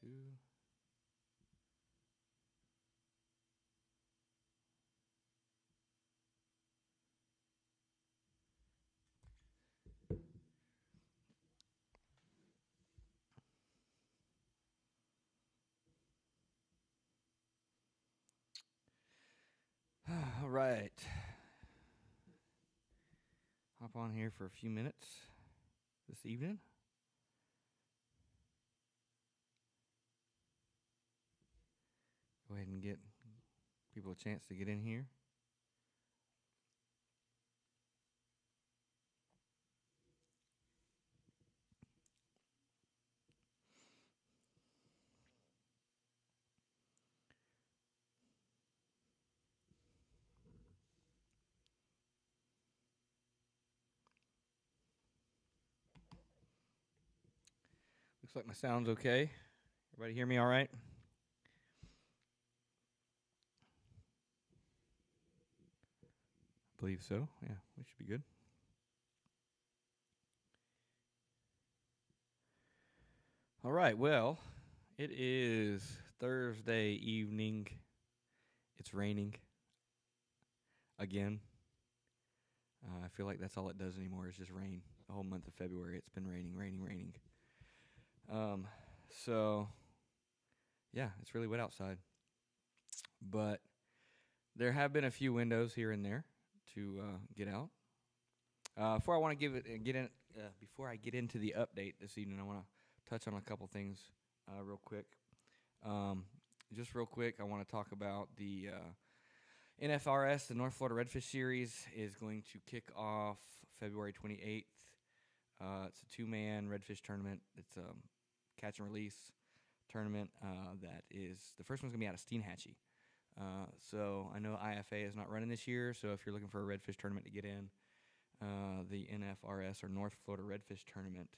2. All right. Hop on here for a few minutes this evening. Go ahead and get people a chance to get in here. Looks like my sound's okay. Everybody hear me all right? I believe so. Yeah, we should be good. All right. Well, it is Thursday evening. It's raining again. I feel like that's all it does anymore is just rain. The whole month of February, it's been raining, raining, raining. So, yeah, it's really wet outside. But there have been a few windows here and there to get out. Before I want to before I get into the update this evening, I want to touch on a couple things real quick. Just real quick, I want to talk about the NFRS, the North Florida Redfish Series, is going to kick off February 28th. It's a 2-man redfish tournament. It's a catch and release tournament that is the first one's going to be out of Steenhatchee. So I know IFA is not running this year, so if you're looking for a redfish tournament to get in, the NFRS or North Florida Redfish Tournament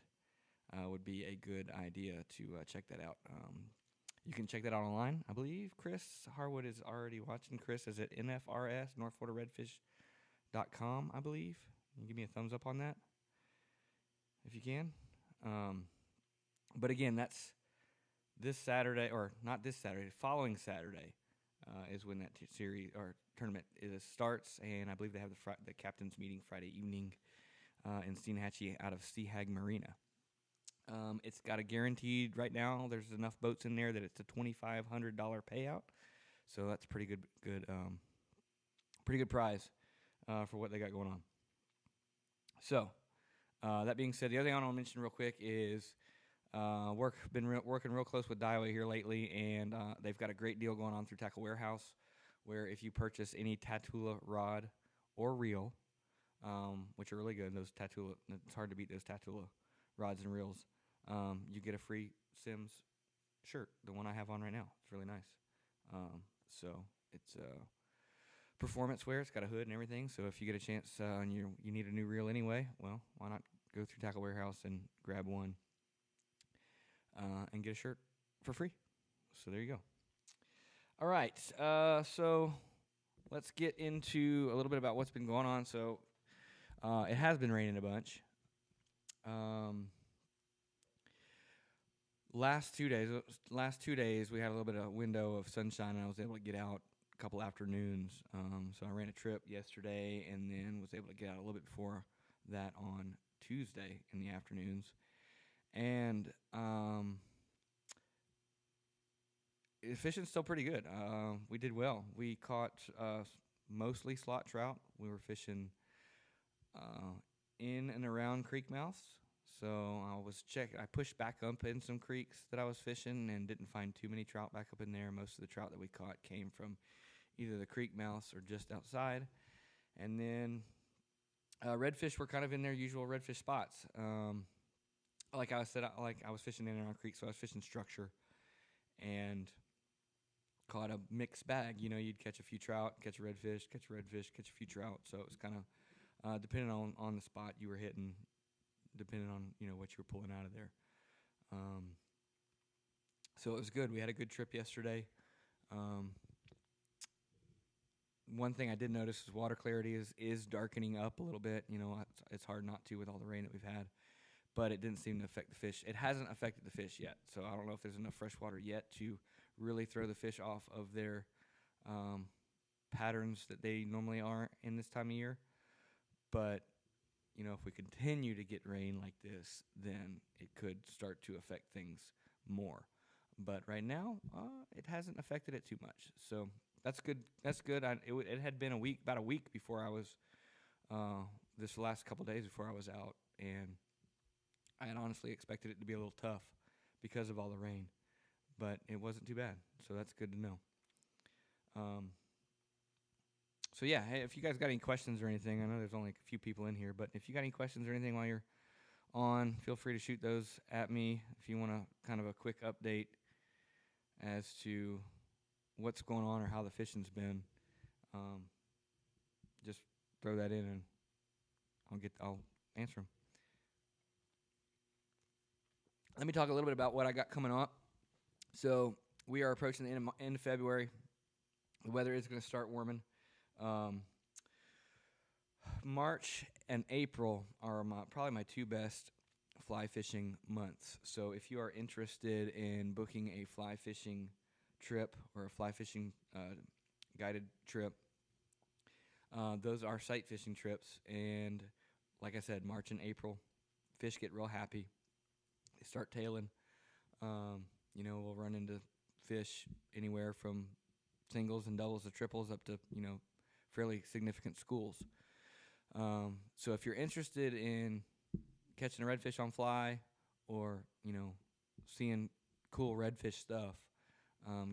would be a good idea to check that out. You can check that out online. I believe Chris Harwood is already watching. Chris is at NFRS, North Florida Redfish.com, I believe. Can you give me a thumbs up on that if you can? But again, that's this Saturday, or not this Saturday, following Saturday is when that series or tournament starts, and I believe they have the captain's meeting Friday evening in Steenhatchee out of Seahag Marina. It's got a guaranteed right now. There's enough boats in there that it's a $2,500 payout, so that's pretty good prize for what they got going on. So that being said, the other thing I want to mention real quick is working real close with Daiwa here lately, and they've got a great deal going on through Tackle Warehouse, where if you purchase any Tatula rod or reel, which are really good, it's hard to beat those Tatula rods and reels. You get a free Sims shirt, the one I have on right now. It's really nice. So it's performance wear. It's got a hood and everything. So if you get a chance and you need a new reel anyway, well, why not go through Tackle Warehouse and grab one and get a shirt for free. So there you go. All right. So let's get into a little bit about what's been going on. So it has been raining a bunch. Last 2 days, we had a little bit of a window of sunshine, and I was able to get out a couple afternoons. So I ran a trip yesterday, and then was able to get out a little bit before that on Tuesday in the afternoons. And fishing's still pretty good. We did well. We caught mostly slot trout. We were fishing in and around creek mouths. So I pushed back up in some creeks that I was fishing and didn't find too many trout back up in there. Most of the trout that we caught came from either the creek mouths or just outside. And then redfish were kind of in their usual redfish spots. Like I said, I was fishing in and around creek, so I was fishing structure and caught a mixed bag. You know, you'd catch a few trout, catch a redfish, catch a few trout. So it was kind of depending on the spot you were hitting, depending on what you were pulling out of there. So it was good. We had a good trip yesterday. One thing I did notice is water clarity is darkening up a little bit. It's hard not to with all the rain that we've had. but it didn't seem to affect the fish. It hasn't affected the fish yet, so I don't know if there's enough fresh water yet to really throw the fish off of their um, patterns that they normally are in this time of year. But if we continue to get rain like this, then it could start to affect things more. But right now, it hasn't affected it too much, so that's good. That's good. It had been about a week before I was this last couple days before I was out, and I had honestly expected it to be a little tough because of all the rain, but it wasn't too bad, so that's good to know. Um, so yeah, hey, if you guys got any questions or anything, I know there's only a few people in here, but if you got any questions or anything while you're on, feel free to shoot those at me. If you want kind of a quick update as to what's going on or how the fishing's been, just throw that in and I'll answer them. Let me talk a little bit about what I got coming up. So we are approaching the end of February. The weather is going to start warming. March and April are probably my two best fly fishing months. So if you are interested in booking a fly fishing trip or a fly fishing guided trip, those are sight fishing trips. And like I said, March and April, fish get real happy. They start tailing. We'll run into fish anywhere from singles and doubles to triples up to, fairly significant schools. So if you're interested in catching a redfish on fly or, seeing cool redfish stuff,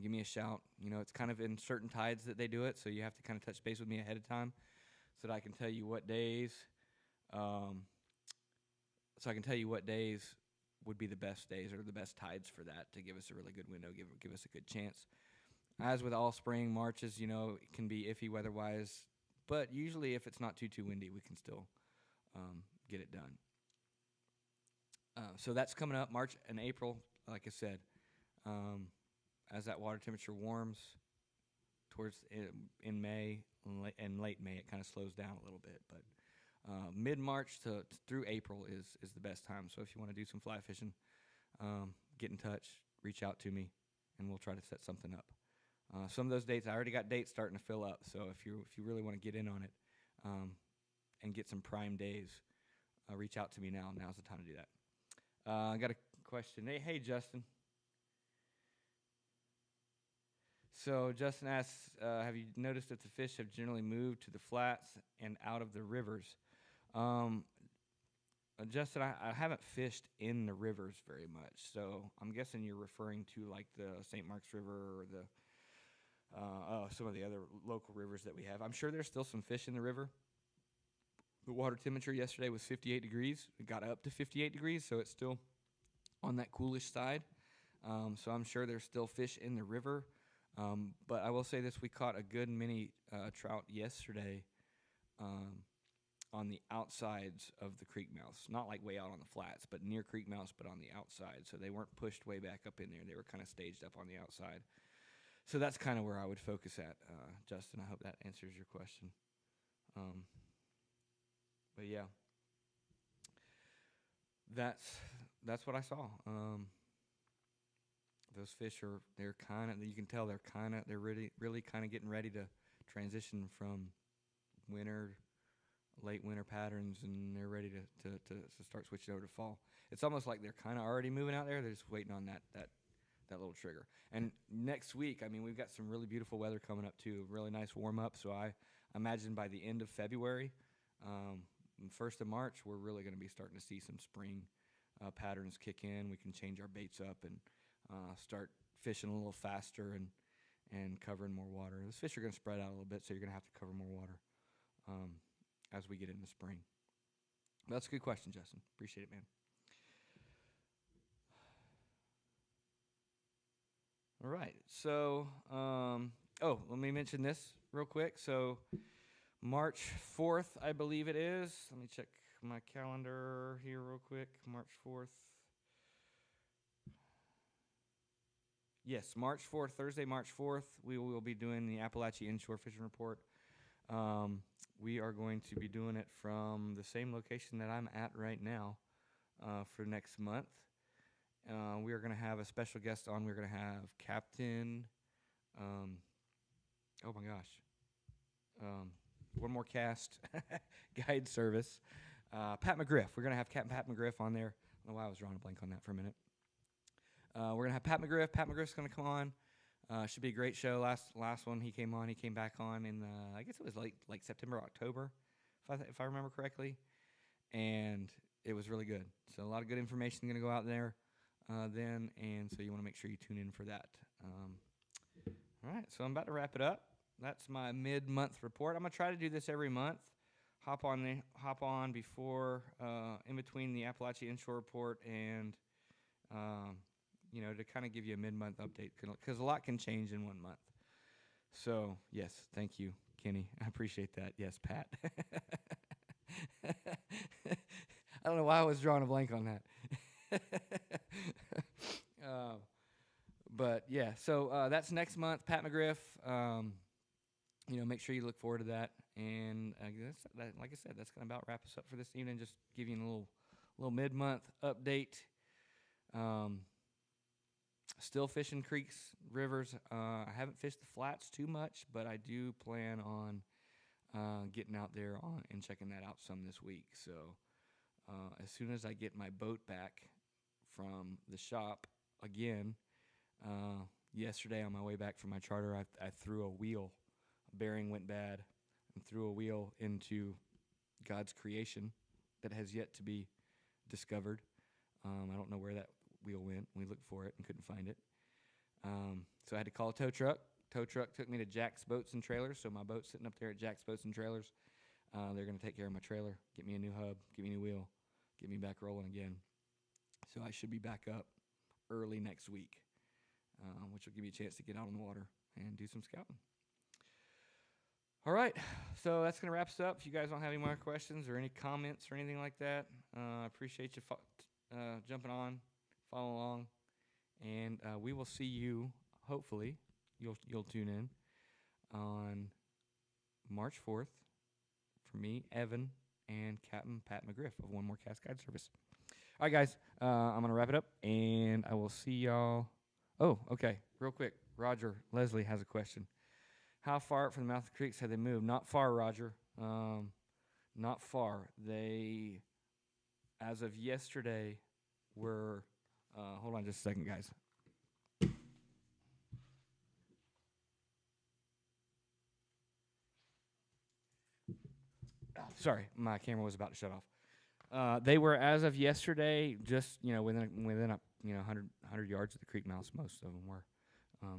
give me a shout. It's kind of in certain tides that they do it, so you have to kind of touch base with me ahead of time so that I can tell you what days would be the best days or the best tides for that to give us a really good window, give us a good chance. As with all spring, Marches, it can be iffy weather-wise, but usually if it's not too windy, we can still get it done. So that's coming up, March and April, like I said. As that water temperature warms towards in May and late May, it kind of slows down a little bit, but mid-March through April is the best time. So if you want to do some fly fishing, get in touch, reach out to me, and we'll try to set something up. Some of those dates, I already got dates starting to fill up. So if you really want to get in on it and get some prime days, reach out to me now. Now's the time to do that. I got a question. Hey, Justin. So Justin asks, have you noticed that the fish have generally moved to the flats and out of the rivers? Justin, I haven't fished in the rivers very much, so I'm guessing you're referring to like the St. Mark's River or some of the other local rivers that we have. I'm sure there's still some fish in the river. The water temperature yesterday was 58 degrees. It got up to 58 degrees, so it's still on that coolish side. So I'm sure there's still fish in the river. But I will say this, we caught a good many trout yesterday on the outsides of the creek mouths. Not like way out on the flats, but near creek mouths, but on the outside. So they weren't pushed way back up in there. They were kind of staged up on the outside. So that's kind of where I would focus at, Justin. I hope that answers your question. But yeah, that's what I saw. Those fish they're kind of, you can tell they're really kind of getting ready to transition from late winter patterns, and they're ready to start switching over to fall. It's almost like they're kind of already moving out there. They're just waiting on that little trigger. And next week, we've got some really beautiful weather coming up too. Really nice warm up. So I imagine by the end of February, 1st of March, we're really going to be starting to see some spring patterns kick in. We can change our baits up and start fishing a little faster and covering more water. Those fish are going to spread out a little bit, so you're going to have to cover more water as we get into spring. That's a good question, Justin. Appreciate it, man. All right. So, let me mention this real quick. So, March 4th, I believe it is. Let me check my calendar here real quick. March 4th. Yes, March 4th, Thursday, March 4th, we will be doing the Apalachee Inshore Fishing Report. We are going to be doing it from the same location that I'm at right now. for next month. We are going to have a special guest on. We're going to have Captain. Oh my gosh. One more cast guide service. Pat McGriff. We're going to have Captain Pat McGriff on there. I don't know why I was drawing a blank on that for a minute. We're going to have Pat McGriff. Pat McGriff's going to come on. Should be a great show. Last one he came on. He came back on in I guess it was like September, October, if I remember correctly, and it was really good. So a lot of good information going to go out there then, and so you want to make sure you tune in for that. All right, so I'm about to wrap it up. That's my mid-month report. I'm gonna try to do this every month. Hop on before in between the Apalachee Inshore report and to kind of give you a mid-month update because a lot can change in 1 month. So yes, thank you, Kenny. I appreciate that. Yes, Pat. I don't know why I was drawing a blank on that. But yeah, so that's next month, Pat McGriff. Make sure you look forward to that. And I guess like I said, that's gonna about wrap us up for this evening. Just give you a little mid-month update. Still fishing creeks, rivers. I haven't fished the flats too much, but I do plan on getting out there and checking that out some this week. So as soon as I get my boat back from the shop again, yesterday on my way back from my charter, I threw a wheel. A bearing went bad and threw a wheel into God's creation that has yet to be discovered. I don't know where that wheel went. We looked for it and couldn't find it. So I had to call a tow truck. Tow truck took me to Jack's Boats and Trailers. So my boat's sitting up there at Jack's Boats and Trailers. They're going to take care of my trailer, get me a new hub, get me a new wheel, get me back rolling again. So I should be back up early next week, which will give me a chance to get out on the water and do some scouting. All right, so that's going to wrap us up. If you guys don't have any more questions or any comments or anything like that, I appreciate you jumping on, following along, and we will see you, hopefully, you'll tune in on March 4th for me, Evan, and Captain Pat McGriff of One More Cast Guide Service. All right, guys, I'm going to wrap it up, and I will see y'all. Oh, okay, real quick. Roger Leslie has a question. How far from the mouth of the creeks have they moved? Not far, Roger. Not far. They, as of yesterday, were, hold on just a second, guys. Sorry, my camera was about to shut off. They were, as of yesterday, just, within a, 100 yards of the creek mouths, most of them were.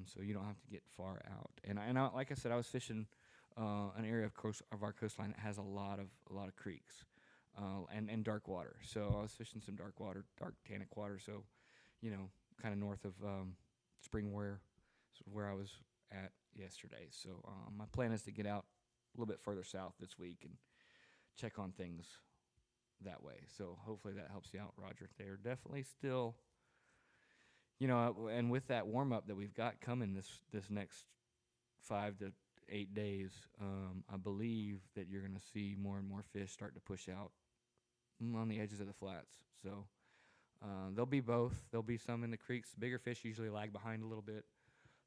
So you don't have to get far out. And like I said, I was fishing an area of our coastline that has a lot of creeks and dark water. So I was fishing some dark tannic water. So, kind of north of Springware, where I was at yesterday. So my plan is to get out a little bit further south this week and check on things that way. So hopefully that helps you out, Roger. They're definitely still. And with that warm-up that we've got coming this next 5 to 8 days, I believe that you're going to see more and more fish start to push out on the edges of the flats. So there'll be both. There'll be some in the creeks. Bigger fish usually lag behind a little bit.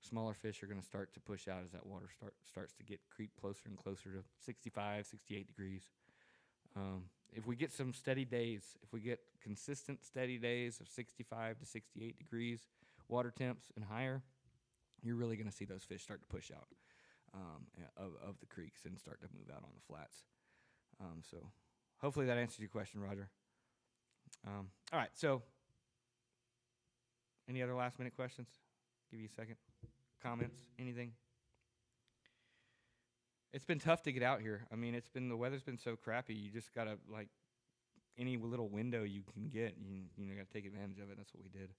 Smaller fish are going to start to push out as that water starts to creep closer and closer to 65, 68 degrees. If we get some steady days, if we get consistent steady days of 65 to 68 degrees water temps and higher, you're really going to see those fish start to push out of the creeks and start to move out on the flats. So hopefully that answers your question, Roger. All right, so any other last-minute questions? Give you a second. Comments? Anything? It's been tough to get out here. I mean, the weather's been so crappy. You just gotta any little window you can get. You gotta take advantage of it. That's what we did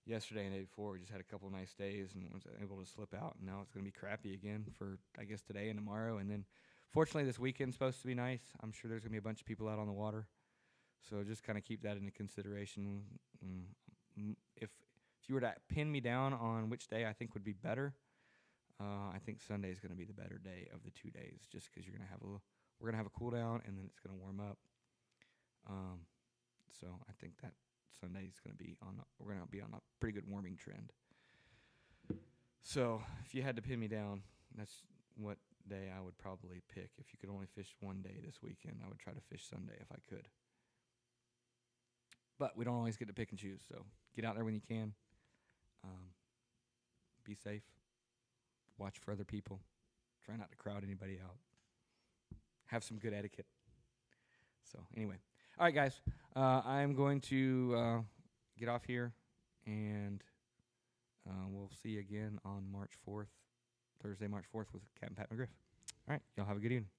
yesterday and the day before. We just had a couple of nice days and was able to slip out. And now it's gonna be crappy again for I guess today and tomorrow. And then, fortunately, this weekend's supposed to be nice. I'm sure there's gonna be a bunch of people out on the water. So just kind of keep that into consideration. If you were to pin me down on which day I think would be better. I think Sunday is going to be the better day of the 2 days, just because we're going to have a cool down, and then it's going to warm up. So I think that Sunday is going to be on. We're going to be on a pretty good warming trend. So if you had to pin me down, that's what day I would probably pick. If you could only fish one day this weekend, I would try to fish Sunday if I could. But we don't always get to pick and choose, so get out there when you can. Be safe. Watch for other people. Try not to crowd anybody out. Have some good etiquette. So anyway. All right, guys. I'm going to get off here, and we'll see you again on March 4th, Thursday, March 4th with Captain Pat McGriff. All right. Y'all have a good evening.